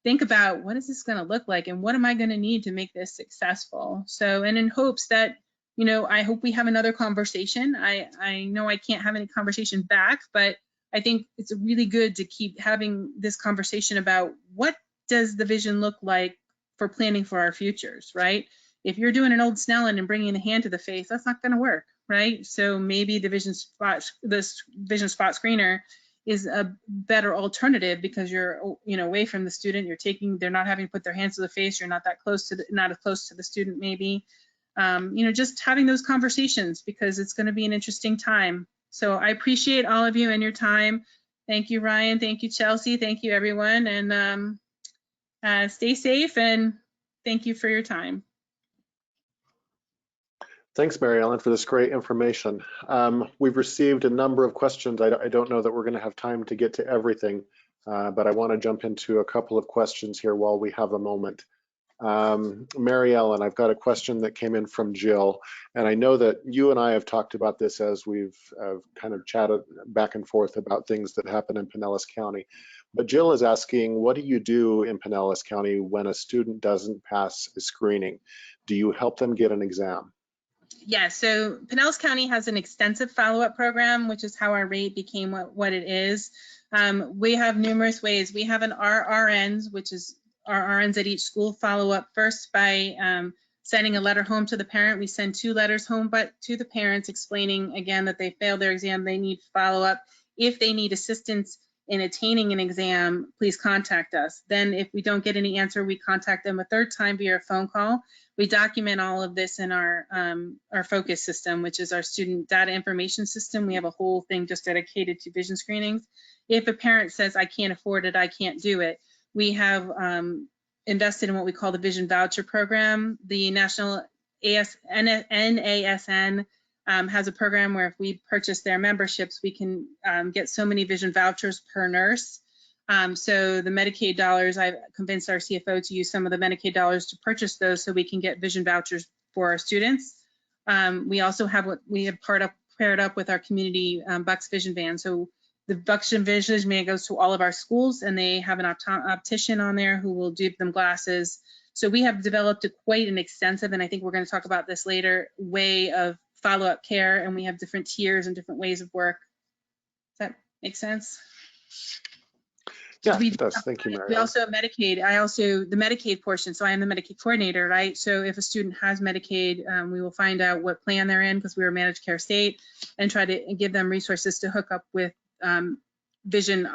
think about what is this going to look like and what am I going to need to make this successful? So, and in hopes that, you know, I hope we have another conversation. I know I can't have any conversation back, but I think it's really good to keep having this conversation about what does the vision look like for planning for our futures, right? If you're doing an old Snellen and bringing the hand to the face, that's not going to work, right? So maybe this vision spot screener is a better alternative, because you're, you know, away from the student. They're not having to put their hands to the face. You're not that close to not as close to the student, maybe. You know, just having those conversations, because it's going to be an interesting time. So I appreciate all of you and your time. Thank you, Ryan. Thank you, Chelsea. Thank you, everyone. And stay safe, and thank you for your time. Thanks, Mary Ellen, for this great information. We've received a number of questions. I don't know that we're going to have time to get to everything, but I want to jump into a couple of questions here while we have a moment. Mary Ellen, I've got a question that came in from Jill, and I know that you and I have talked about this as we've kind of chatted back and forth about things that happen in Pinellas County. But Jill is asking, what do you do in Pinellas County when a student doesn't pass a screening? Do you help them get an exam? Yeah, so Pinellas County has an extensive follow-up program, which is how our rate became what it is. We have numerous ways. We have our RNs, which is our RNs at each school follow up first by sending a letter home to the parent. We send 2 letters home, but to the parents, explaining again that they failed their exam, they need follow-up. If they need assistance in attaining an exam, please contact us. Then if we don't get any answer, we contact them a 3rd time via a phone call. We document all of this in our focus system, which is our student data information system. We have a whole thing just dedicated to vision screenings. If a parent says, I can't afford it, I can't do it, we have invested in what we call the Vision Voucher Program. The National NASN has a program where if we purchase their memberships, we can get so many vision vouchers per nurse. So the Medicaid dollars, I've convinced our CFO to use some of the Medicaid dollars to purchase those so we can get vision vouchers for our students. We also have paired up with our community Bucks Vision Van. So the Bucks Vision Van goes to all of our schools, and they have an optician on there who will do them glasses. So we have developed quite an extensive, and I think we're going to talk about this later, way of follow-up care, and we have different tiers and different ways of work. Does that make sense? Yeah, it does. Thank you, Mary. We also have Medicaid. The Medicaid portion. So I am the Medicaid coordinator, right? So if a student has Medicaid, we will find out what plan they're in, because we are a managed care state, and try to give them resources to hook up with vision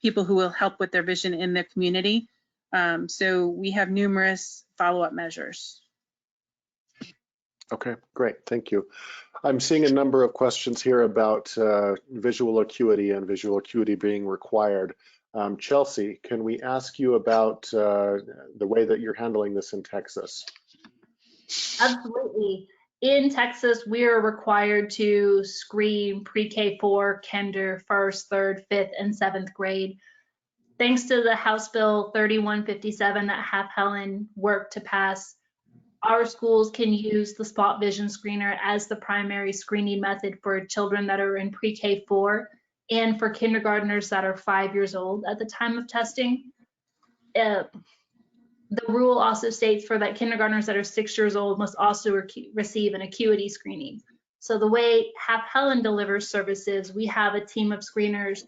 people who will help with their vision in their community. So we have numerous follow-up measures. Okay, great, thank you. I'm seeing a number of questions here about visual acuity and visual acuity being required. Chelsea, can we ask you about the way that you're handling this in Texas? Absolutely. In Texas, we are required to screen pre-K 4, kinder, 1st, 3rd, 5th, and 7th grade. Thanks to the House Bill 3157 that Helen worked to pass, our schools can use the spot vision screener as the primary screening method for children that are in pre-K 4 and for kindergartners that are 5 years old at the time of testing. The rule also states for that kindergartners that are 6 years old must also receive an acuity screening. So the way Helen delivers services, we have a team of screeners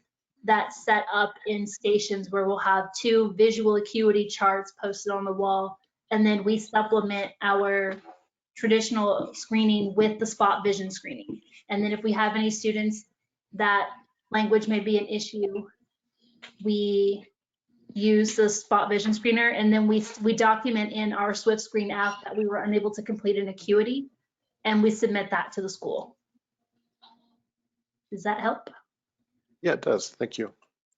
that set up in stations where we'll have 2 visual acuity charts posted on the wall, and then we supplement our traditional screening with the spot vision screening. And then if we have any students that language may be an issue, we use the spot vision screener, and then we document in our Swift Screen app that we were unable to complete an acuity, and we submit that to the school. Does that help? Yeah, it does. Thank you.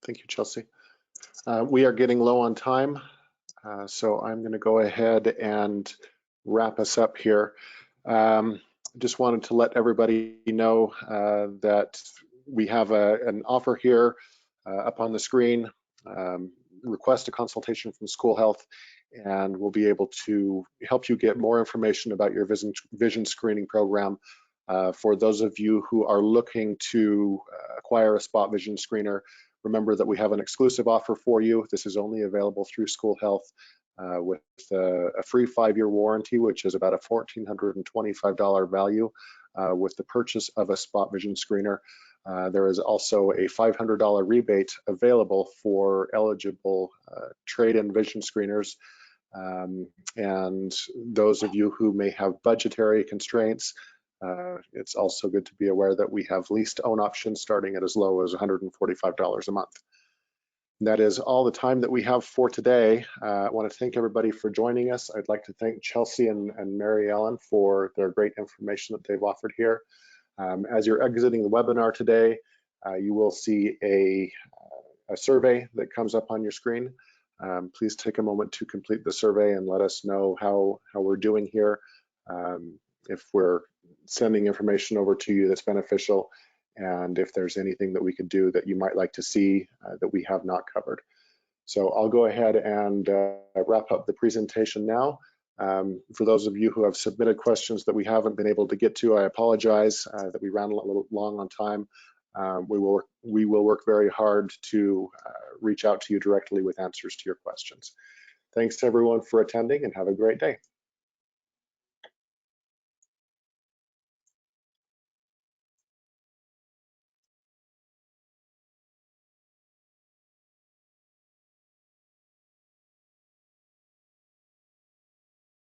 Thank you, Chelsea. We are getting low on time, so I'm going to go ahead and wrap us up here. Just wanted to let everybody know that we have an offer here up on the screen. Request a consultation from School Health, and we'll be able to help you get more information about your vision screening program. For those of you who are looking to acquire a spot vision screener, remember that we have an exclusive offer for you. This is only available through School Health with a free 5-year warranty, which is about a $1,425 value with the purchase of a spot vision screener. There is also a $500 rebate available for eligible trade-in vision screeners. And those of you who may have budgetary constraints, it's also good to be aware that we have lease-to-own options starting at as low as $145 a month. And that is all the time that we have for today. I want to thank everybody for joining us. I'd like to thank Chelsea and Mary Ellen for their great information that they've offered here. As you're exiting the webinar today, you will see a survey that comes up on your screen. Please take a moment to complete the survey and let us know how we're doing here, if we're sending information over to you that's beneficial, and if there's anything that we could do that you might like to see that we have not covered. So I'll go ahead and wrap up the presentation now. For those of you who have submitted questions that we haven't been able to get to, I apologize that we ran a little long on time. We will work very hard to reach out to you directly with answers to your questions. Thanks to everyone for attending, and have a great day.